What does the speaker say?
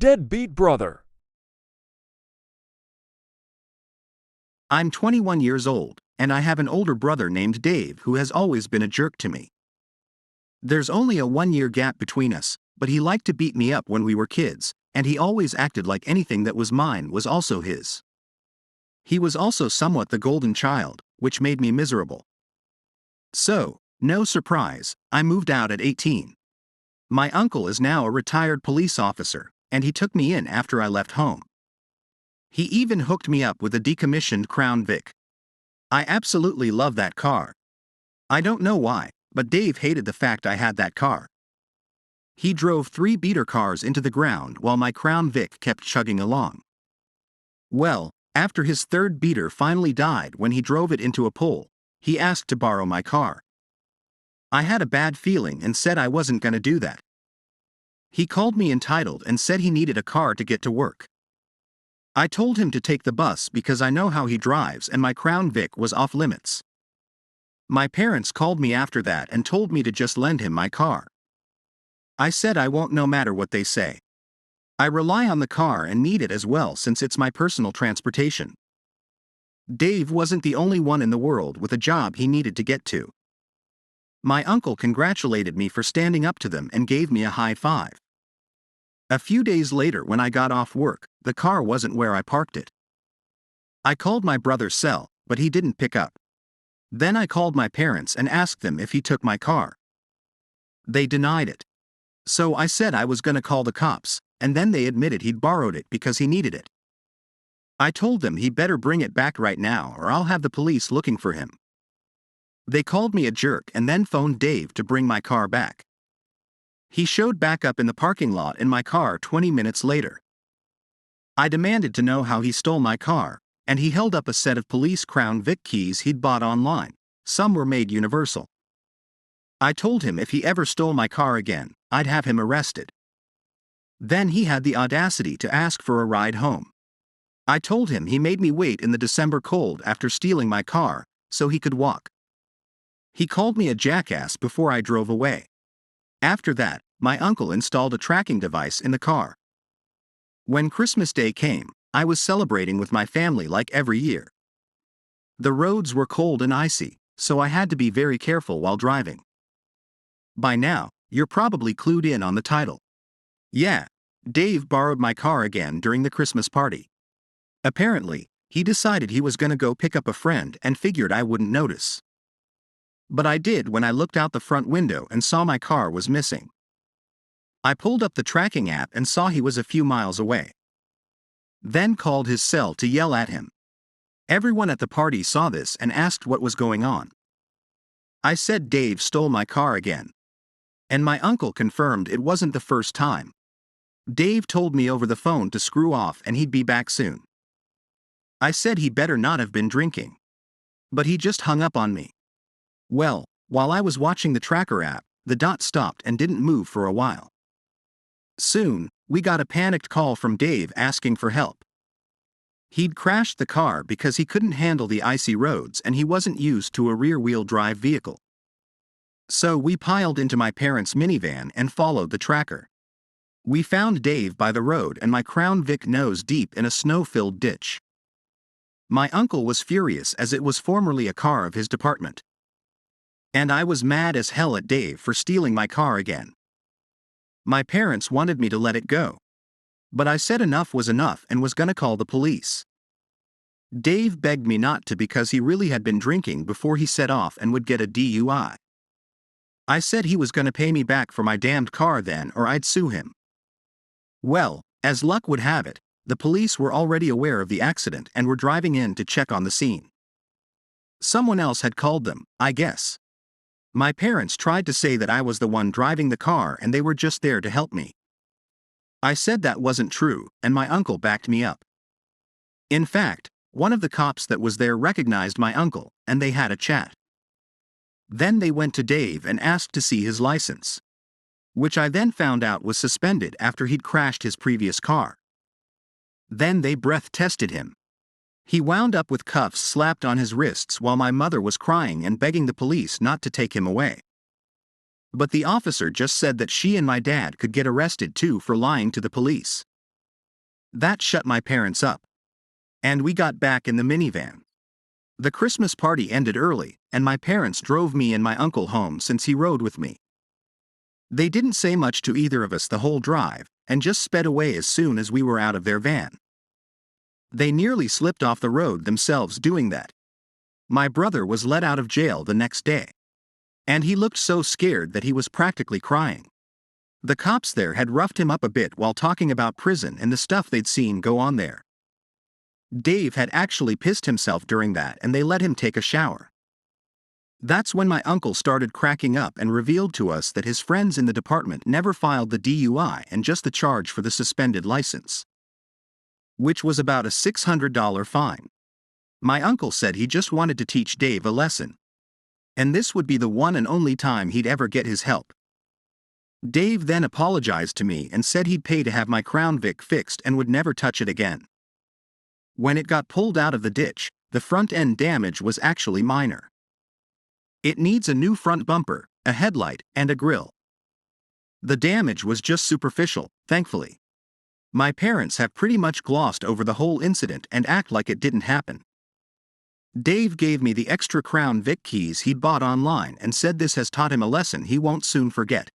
deadbeat brother. I'm 21 years old, and I have an older brother named Dave who has always been a jerk to me. There's only a 1-year gap between us, but he liked to beat me up when we were kids, and he always acted like anything that was mine was also his. He was also somewhat the golden child, which made me miserable. So, no surprise, I moved out at 18. My uncle is now a retired police officer, and he took me in after I left home. He even hooked me up with a decommissioned Crown Vic. I absolutely love that car. I don't know why, but Dave hated the fact I had that car. He drove 3 beater cars into the ground while my Crown Vic kept chugging along. Well, after his 3rd beater finally died when he drove it into a pole, he asked to borrow my car. I had a bad feeling and said I wasn't gonna do that. He called me entitled and said he needed a car to get to work. I told him to take the bus because I know how he drives and my Crown Vic was off limits. My parents called me after that and told me to just lend him my car. I said I won't no matter what they say. I rely on the car and need it as well since it's my personal transportation. Dave wasn't the only one in the world with a job he needed to get to. My uncle congratulated me for standing up to them and gave me a high five. A few days later when I got off work, the car wasn't where I parked it. I called my brother's cell, but he didn't pick up. Then I called my parents and asked them if he took my car. They denied it. So I said I was gonna call the cops, and then they admitted he'd borrowed it because he needed it. I told them he better bring it back right now or I'll have the police looking for him. They called me a jerk and then phoned Dave to bring my car back. He showed back up in the parking lot in my car 20 minutes later. I demanded to know how he stole my car, and he held up a set of police Crown Vic keys he'd bought online. Some were made universal. I told him if he ever stole my car again, I'd have him arrested. Then he had the audacity to ask for a ride home. I told him he made me wait in the December cold after stealing my car, so he could walk. He called me a jackass before I drove away. After that, my uncle installed a tracking device in the car. When Christmas Day came, I was celebrating with my family like every year. The roads were cold and icy, so I had to be very careful while driving. By now, you're probably clued in on the title. Yeah, Dave borrowed my car again during the Christmas party. Apparently, he decided he was gonna go pick up a friend and figured I wouldn't notice. But I did when I looked out the front window and saw my car was missing. I pulled up the tracking app and saw he was a few miles away. Then called his cell to yell at him. Everyone at the party saw this and asked what was going on. I said Dave stole my car again. And my uncle confirmed it wasn't the first time. Dave told me over the phone to screw off and he'd be back soon. I said he better not have been drinking. But he just hung up on me. Well, while I was watching the tracker app, the dot stopped and didn't move for a while. Soon, we got a panicked call from Dave asking for help. He'd crashed the car because he couldn't handle the icy roads and he wasn't used to a rear-wheel drive vehicle. So we piled into my parents' minivan and followed the tracker. We found Dave by the road and my Crown Vic nose deep in a snow-filled ditch. My uncle was furious as it was formerly a car of his department. And I was mad as hell at Dave for stealing my car again. My parents wanted me to let it go. But I said enough was enough and was gonna call the police. Dave begged me not to because he really had been drinking before he set off and would get a DUI. I said he was gonna pay me back for my damned car then or I'd sue him. Well, as luck would have it, the police were already aware of the accident and were driving in to check on the scene. Someone else had called them, I guess. My parents tried to say that I was the one driving the car and they were just there to help me. I said that wasn't true, and my uncle backed me up. In fact, one of the cops that was there recognized my uncle, and they had a chat. Then they went to Dave and asked to see his license, which I then found out was suspended after he'd crashed his previous car. Then they breath tested him. He wound up with cuffs slapped on his wrists while my mother was crying and begging the police not to take him away. But the officer just said that she and my dad could get arrested too for lying to the police. That shut my parents up. And we got back in the minivan. The Christmas party ended early, and my parents drove me and my uncle home since he rode with me. They didn't say much to either of us the whole drive, and just sped away as soon as we were out of their van. They nearly slipped off the road themselves doing that. My brother was let out of jail the next day. And he looked so scared that he was practically crying. The cops there had roughed him up a bit while talking about prison and the stuff they'd seen go on there. Dave had actually pissed himself during that and they let him take a shower. That's when my uncle started cracking up and revealed to us that his friends in the department never filed the DUI and just the charge for the suspended license, which was about a $600 fine. My uncle said he just wanted to teach Dave a lesson. And this would be the one and only time he'd ever get his help. Dave then apologized to me and said he'd pay to have my Crown Vic fixed and would never touch it again. When it got pulled out of the ditch, the front end damage was actually minor. It needs a new front bumper, a headlight, and a grille. The damage was just superficial, thankfully. My parents have pretty much glossed over the whole incident and act like it didn't happen. Dave gave me the extra Crown Vic keys he'd bought online and said this has taught him a lesson he won't soon forget.